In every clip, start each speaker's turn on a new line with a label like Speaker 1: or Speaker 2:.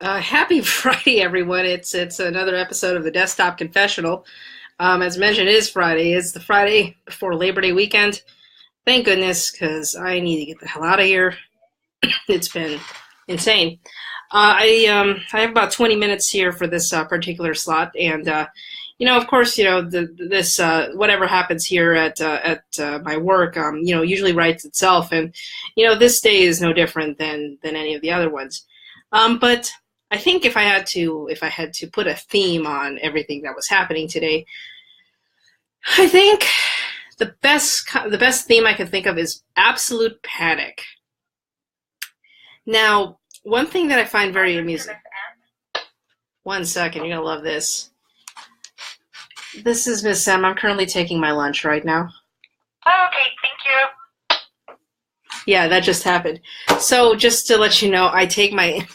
Speaker 1: Happy Friday, everyone! It's another episode of the Desktop Confessional. As mentioned, it is Friday. It's the Friday before Labor Day weekend. Thank goodness, because I need to get the hell out of here. It's been insane. I have about 20 minutes here for this particular slot, and of course, this whatever happens here at my work, usually writes itself, and this day is no different than any of the other ones. But I think if I had to put a theme on everything that was happening today, I think the best theme I can think of is absolute panic. Now, one thing that I find very amusing. One second, you're gonna love this. This is Miss Sam. I'm currently taking my lunch right now.
Speaker 2: Oh, okay, thank you.
Speaker 1: Yeah, that just happened. So just to let you know, I take my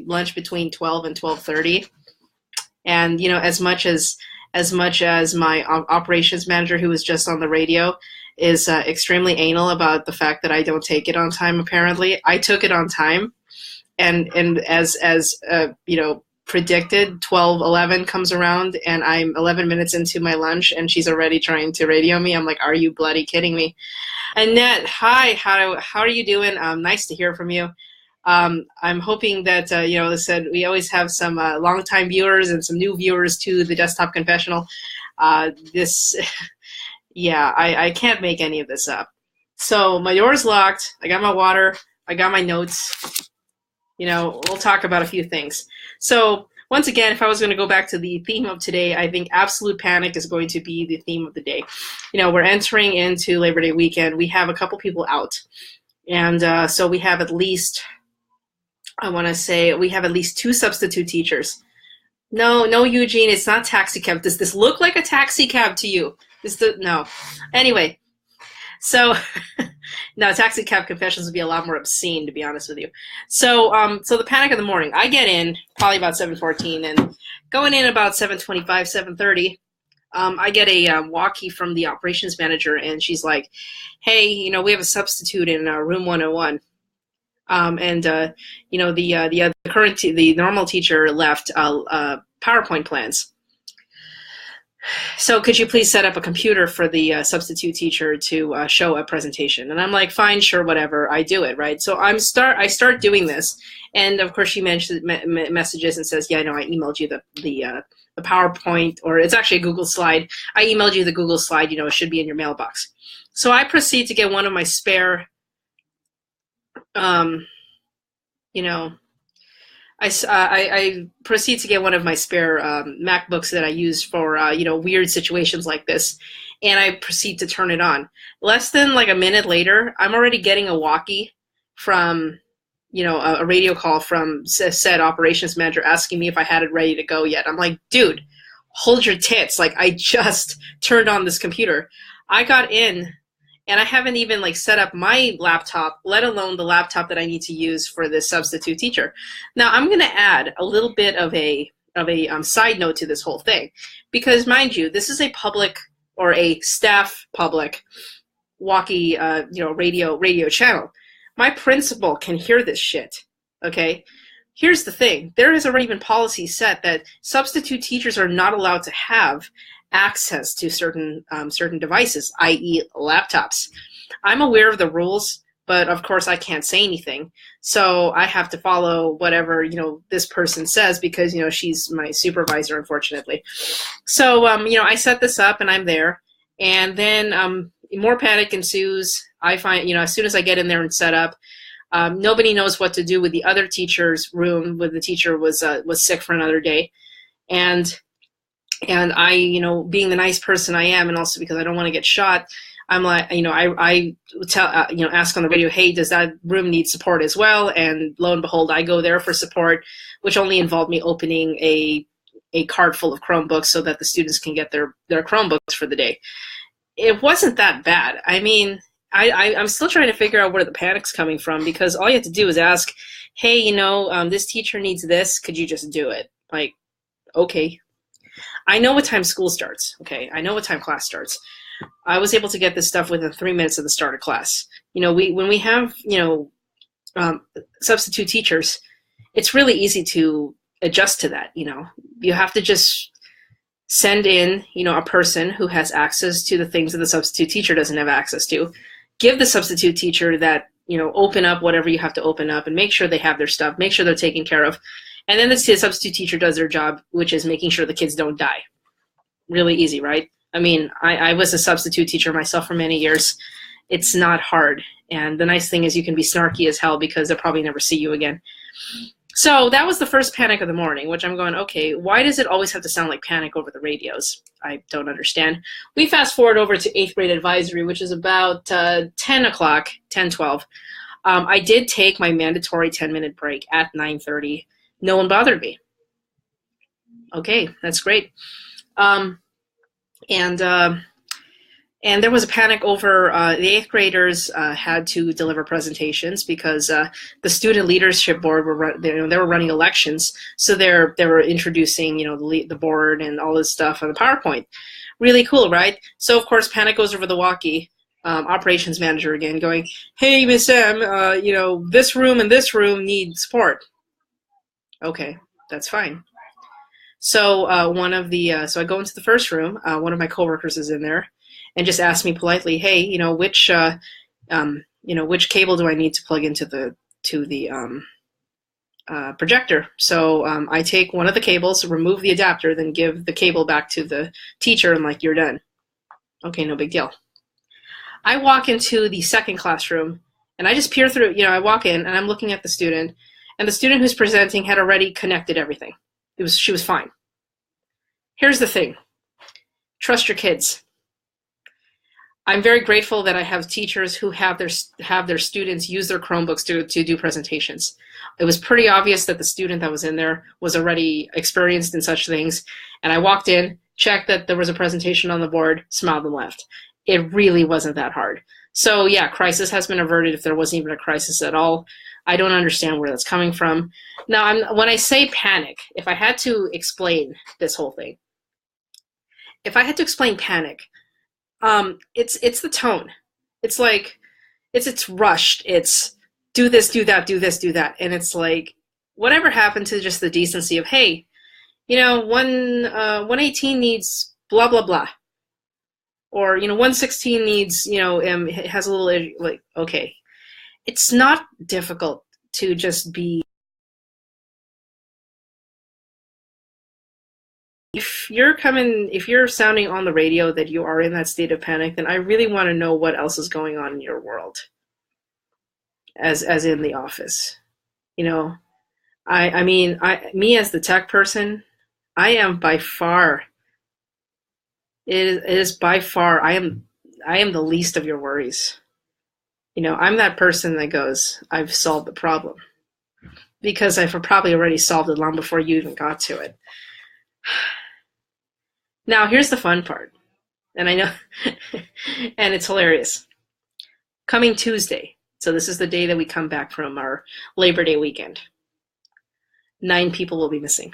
Speaker 1: lunch between 12 and 12:30, and as much as my operations manager, who was just on the radio, is extremely anal about the fact that I don't take it on time. Apparently, I took it on time, and as predicted, 12:11 comes around, and I'm 11 minutes into my lunch, and she's already trying to radio me. I'm like, are you bloody kidding me? Annette, hi, how are you doing? Nice to hear from you. I'm hoping that, as I said, we always have some longtime viewers and some new viewers to the Desktop Confessional. Yeah, I can't make any of this up. So my door's locked. I got my water. I got my notes. We'll talk about a few things. So once again, if I was going to go back to the theme of today, I think absolute panic is going to be the theme of the day. We're entering into Labor Day weekend. We have a couple people out. And so we have at least, we have at least 2 substitute teachers. No, Eugene, it's not taxi cab. Does this look like a taxi cab to you? No. Anyway, so no, taxi cab confessions would be a lot more obscene, to be honest with you. So the panic of the morning. I get in probably about 7:14, and going in about 7:25, 7:30, I get a walkie from the operations manager, and she's like, "Hey, we have a substitute in room 101." The normal teacher left PowerPoint plans. So could you please set up a computer for the substitute teacher to show a presentation? And I'm like, fine, sure, whatever. I do it, right? So I start doing this, and of course she messages and says, yeah, no, I emailed you the PowerPoint, or it's actually a Google slide. I emailed you the Google slide. It should be in your mailbox. So I proceed to get one of my spare, I proceed to get one of my spare MacBooks that I use for weird situations like this, and I proceed to turn it on. Less than like a minute later, I'm already getting a walkie from a radio call from said operations manager asking me if I had it ready to go yet. I'm like, dude, hold your tits! Like, I just turned on this computer. I got in, and I haven't even set up my laptop, let alone the laptop that I need to use for this substitute teacher. Now, I'm going to add a little bit of a side note to this whole thing, because mind you, this is a public or a staff public walkie, radio channel. My principal can hear this shit. Okay. Here's the thing. There has already been policy set that substitute teachers are not allowed to have access to certain devices, i.e. laptops. I'm aware of the rules, but of course I can't say anything. So I have to follow whatever, this person says, because, she's my supervisor, unfortunately. So, I set this up and I'm there, and then more panic ensues. I find, as soon as I get in there and set up, nobody knows what to do with the other teacher's room, when the teacher was sick for another day. And I, being the nice person I am, and also because I don't want to get shot, I'm like, I tell, ask on the radio, hey, does that room need support as well? And lo and behold, I go there for support, which only involved me opening a cart full of Chromebooks so that the students can get their Chromebooks for the day. It wasn't that bad. I mean, I'm still trying to figure out where the panic's coming from, because all you have to do is ask, hey, this teacher needs this. Could you just do it? Like, okay. I know what time school starts, okay? I know what time class starts. I was able to get this stuff within 3 minutes of the start of class. When we have, substitute teachers, it's really easy to adjust to that. You have to just send in, a person who has access to the things that the substitute teacher doesn't have access to. Give the substitute teacher that, open up whatever you have to open up and make sure they have their stuff, make sure they're taken care of. And then the substitute teacher does their job, which is making sure the kids don't die. Really easy, right? I mean, I was a substitute teacher myself for many years. It's not hard. And the nice thing is you can be snarky as hell because they'll probably never see you again. So that was the first panic of the morning, which I'm going, okay, why does it always have to sound like panic over the radios? I don't understand. We fast forward over to 8th grade advisory, which is about 10 o'clock, 10:12. I did take my mandatory 10-minute break at 9:30. No one bothered me. Okay, that's great. And there was a panic over the 8th graders had to deliver presentations because the student leadership board they were running elections, so they were introducing the board and all this stuff on the PowerPoint. Really cool, right? So of course panic goes over the walkie. Operations manager again going, hey Miss M, this room and this room need support. Okay, that's fine. So so I go into the first room. One of my coworkers is in there, and just asked me politely, hey, which cable do I need to plug into the projector? So I take one of the cables, remove the adapter, then give the cable back to the teacher, and like, you're done. Okay, no big deal. I walk into the second classroom, and I just peer through. I walk in, and I'm looking at the student, and the student who's presenting had already connected everything. She was fine. Here's the thing. Trust your kids. I'm very grateful that I have teachers who have their students use their Chromebooks to do presentations. It was pretty obvious that the student that was in there was already experienced in such things, and I walked in, checked that there was a presentation on the board, smiled and left. It really wasn't that hard. So yeah, crisis has been averted if there wasn't even a crisis at all. I don't understand where that's coming from. Now, when I say panic, if I had to explain this whole thing, if I had to explain panic, it's the tone. It's like it's rushed. It's do this, do that, do this, do that, and it's like whatever happened to just the decency of, hey, 118 needs blah blah blah, or 116 needs it has a little, like, okay, it's not difficult to just be. If you're sounding on the radio that you are in that state of panic, then I really want to know what else is going on in your world, as in the office. Me as the tech person, I am by far. It is by far. I am the least of your worries. I'm that person that goes, I've solved the problem, because I've probably already solved it long before you even got to it. Now, here's the fun part, and I know, and it's hilarious. Coming Tuesday, so this is the day that we come back from our Labor Day weekend, 9 people will be missing.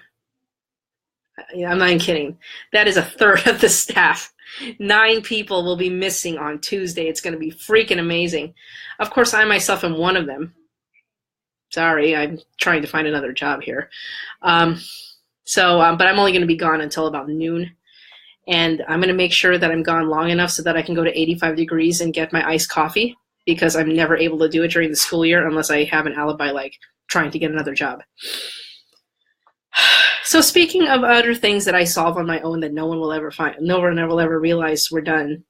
Speaker 1: I'm not even kidding. That is a third of the staff. 9 people will be missing on Tuesday. It's going to be freaking amazing. Of course, I myself am one of them. Sorry, I'm trying to find another job here. But I'm only going to be gone until about noon. And I'm going to make sure that I'm gone long enough so that I can go to 85 degrees and get my iced coffee, because I'm never able to do it during the school year unless I have an alibi, like trying to get another job. So speaking of other things that I solve on my own that no one will ever realize were done,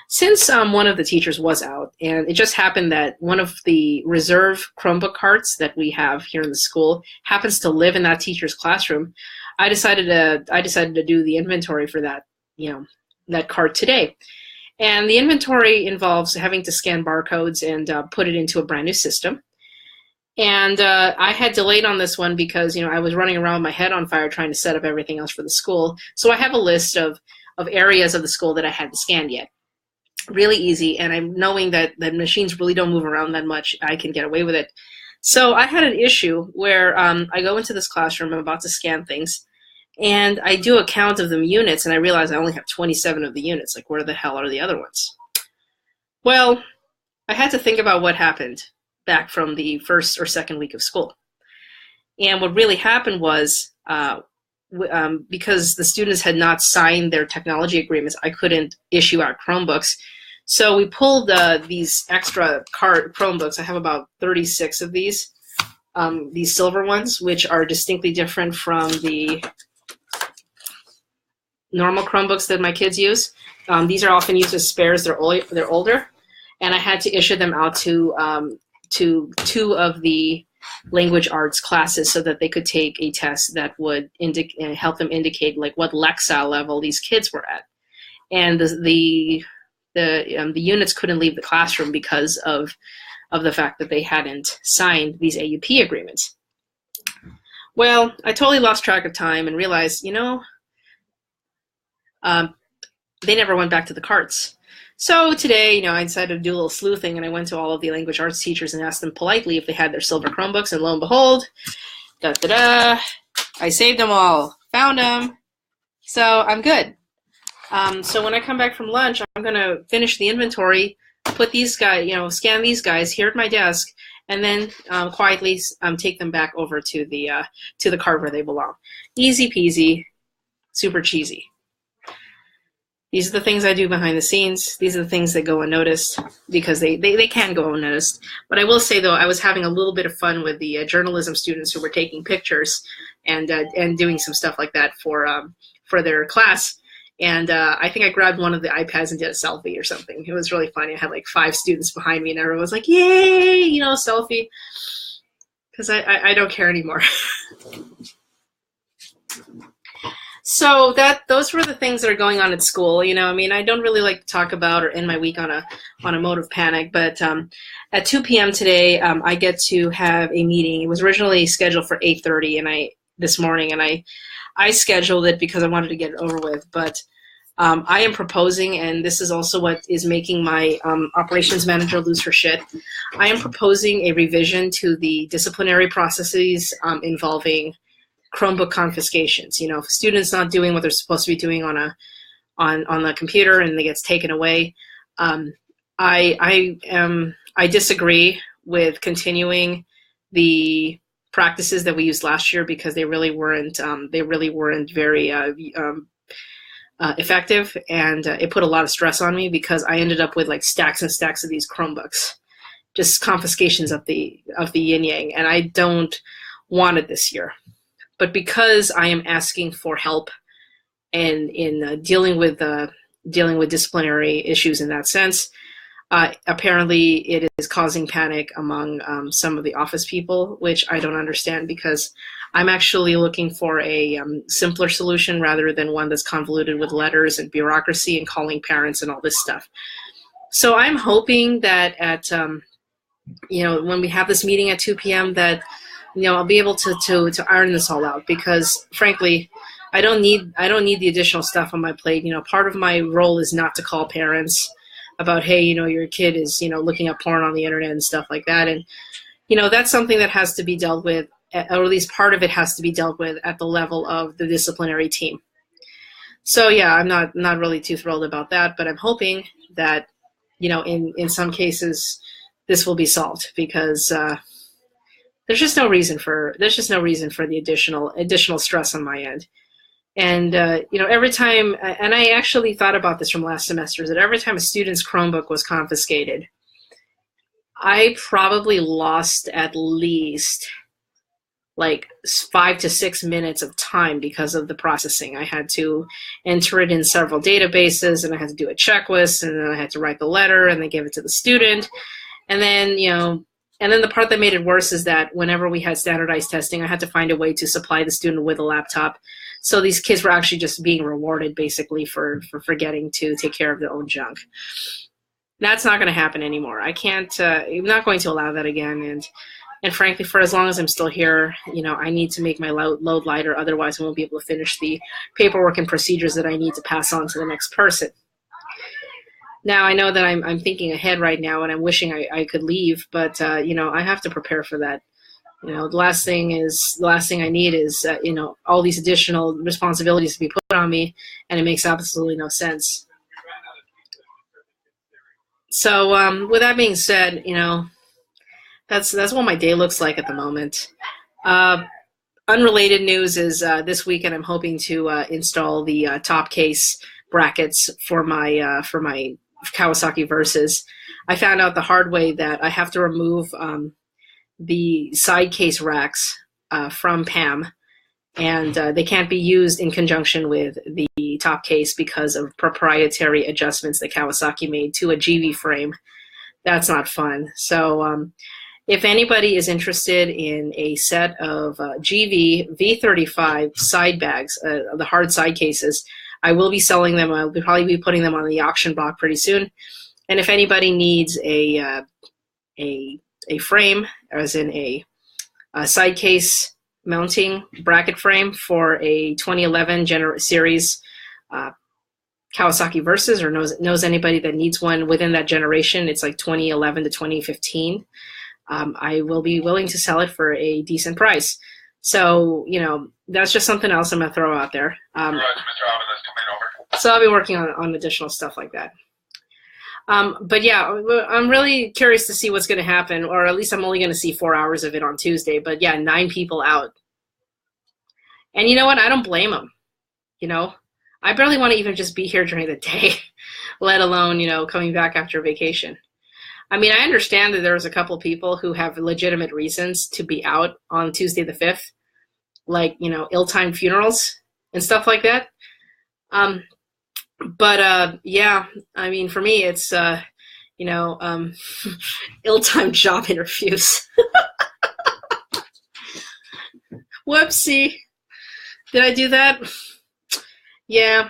Speaker 1: since one of the teachers was out, and it just happened that one of the reserve Chromebook carts that we have here in the school happens to live in that teacher's classroom, I decided to do the inventory for that cart today. And the inventory involves having to scan barcodes and put it into a brand new system. And I had delayed on this one because I was running around with my head on fire trying to set up everything else for the school. So I have a list of areas of the school that I hadn't scanned yet. Really easy, and I'm knowing that machines really don't move around that much, I can get away with it. So I had an issue where I go into this classroom, I'm about to scan things, and I do a count of the units, and I realize I only have 27 of the units. Like, where the hell are the other ones? Well, I had to think about what happened back from the first or second week of school. And what really happened was, because the students had not signed their technology agreements, I couldn't issue out Chromebooks. So we pulled these extra Chromebooks. I have about 36 of these silver ones, which are distinctly different from the normal Chromebooks that my kids use. These are often used as spares. They're older, and I had to issue them out to two of the language arts classes so that they could take a test that would help them indicate like what Lexile level these kids were at. And the units couldn't leave the classroom because of the fact that they hadn't signed these AUP agreements. Well, I totally lost track of time and realized, they never went back to the carts. So today, I decided to do a little sleuthing, and I went to all of the language arts teachers and asked them politely if they had their silver Chromebooks, and lo and behold, I saved them all, found them, so I'm good. So when I come back from lunch, I'm going to finish the inventory, put these guys, scan these guys here at my desk, and then quietly take them back over to the cart where they belong. Easy peasy, super cheesy. These are the things I do behind the scenes. These are the things that go unnoticed because they can go unnoticed. But I will say, though, I was having a little bit of fun with the journalism students who were taking pictures and doing some stuff like that for their class. And I think I grabbed one of the iPads and did a selfie or something. It was really funny. I had like 5 students behind me, and everyone was like, "Yay!" Selfie. Because I don't care anymore. So those were the things that are going on at school. I don't really like to talk about or end my week on a mode of panic. But at 2 p.m. today, I get to have a meeting. It was originally scheduled for 8:30 this morning, and I scheduled it because I wanted to get it over with. But I am proposing, and this is also what is making my operations manager lose her shit. I am proposing a revision to the disciplinary processes involving Chromebook confiscations. If a student's not doing what they're supposed to be doing on the computer and it gets taken away, I disagree with continuing the practices that we used last year because they really weren't very effective, and it put a lot of stress on me because I ended up with like stacks and stacks of these Chromebooks, just confiscations of the yin yang, and I don't want it this year. But because I am asking for help and in dealing with disciplinary issues in that sense, apparently it is causing panic among some of the office people, which I don't understand because I'm actually looking for a simpler solution rather than one that's convoluted with letters and bureaucracy and calling parents and all this stuff. So I'm hoping that at when we have this meeting at 2 p.m. that I'll be able to iron this all out because, frankly, I don't need the additional stuff on my plate. Part of my role is not to call parents about, hey, your kid is, looking up porn on the internet and stuff like that. And, that's something that has to be dealt with, or at least part of it has to be dealt with at the level of the disciplinary team. So, yeah, I'm not really too thrilled about that, but I'm hoping that, in some cases this will be solved because there's just no reason for the additional stress on my end. And every time, and I actually thought about this from last semester, is that every time a student's Chromebook was confiscated, I probably lost at least like 5 to 6 minutes of time because of the processing. I had to enter it in several databases, and I had to do a checklist, and then I had to write the letter and then give it to the student, and then and then the part that made it worse is that whenever we had standardized testing, I had to find a way to supply the student with a laptop. So these kids were actually just being rewarded basically for forgetting to take care of their own junk. That's not going to happen anymore. I can't, I'm not going to allow that again. And frankly, for as long as I'm still here, I need to make my load lighter. Otherwise, I won't be able to finish the paperwork and procedures that I need to pass on to the next person. Now, I know that I'm thinking ahead right now, and I'm wishing I could leave, but I have to prepare for that. The last thing I need is all these additional responsibilities to be put on me, and it makes absolutely no sense. So with that being said, that's what my day looks like at the moment. Unrelated news is this weekend I'm hoping to install the top case brackets for my Kawasaki Versus. I found out the hard way that I have to remove the side case racks from PAM, and they can't be used in conjunction with the top case because of proprietary adjustments that Kawasaki made to a GV frame. That's not fun. So if anybody is interested in a set of GV V35 side bags, the hard side cases, I will be selling them. I'll probably be putting them on the auction block pretty soon. And if anybody needs a frame, as in a side case mounting bracket frame for a 2011 series Kawasaki Versus, or knows anybody that needs one within that generation, it's like 2011 to 2015, I will be willing to sell it for a decent price. So, that's just something else I'm going to throw out there. So I'll be working on additional stuff like that. But yeah, I'm really curious to see what's going to happen, or at least I'm only going to see 4 hours of it on Tuesday. But yeah, 9 people out. And you know what? I don't blame them. I barely want to even just be here during the day, let alone, coming back after vacation. I mean, I understand that there's a couple people who have legitimate reasons to be out on Tuesday the 5th, like, ill-timed funerals and stuff like that. But yeah, I mean, for me, it's, ill-timed job interviews. Whoopsie. Did I do that? Yeah.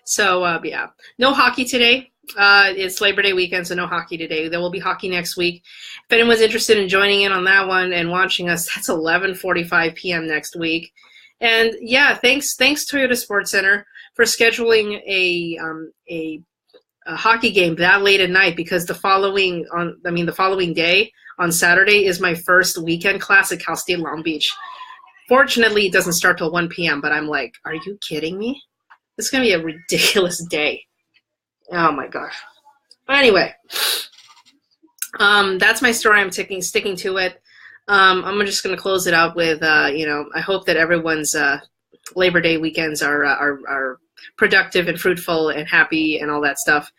Speaker 1: So, yeah. No hockey today. It's Labor Day weekend, so no hockey today. There will be hockey next week. If anyone's interested in joining in on that one and watching us, that's 11:45 p.m. next week. And yeah, thanks Toyota Sports Center for scheduling a hockey game that late at night, because the following day on Saturday is my first weekend class at Cal State Long Beach. Fortunately, it doesn't start till 1 p.m., but I'm like, are you kidding me? It's going to be a ridiculous day. Oh my gosh. But anyway, that's my story. I'm sticking to it. I'm just going to close it out with, I hope that everyone's Labor Day weekends are productive and fruitful and happy and all that stuff.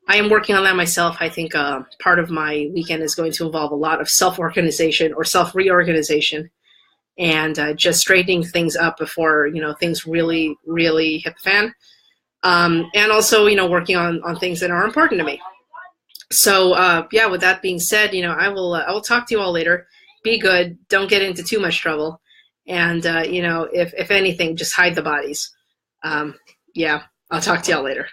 Speaker 1: I am working on that myself. I think part of my weekend is going to involve a lot of self-organization or self-reorganization, and just straightening things up before, things really, really hit the fan. And also, working on things that are important to me. So, yeah, with that being said, I will talk to you all later. Be good. Don't get into too much trouble. And, if anything, just hide the bodies. Yeah, I'll talk to y'all later.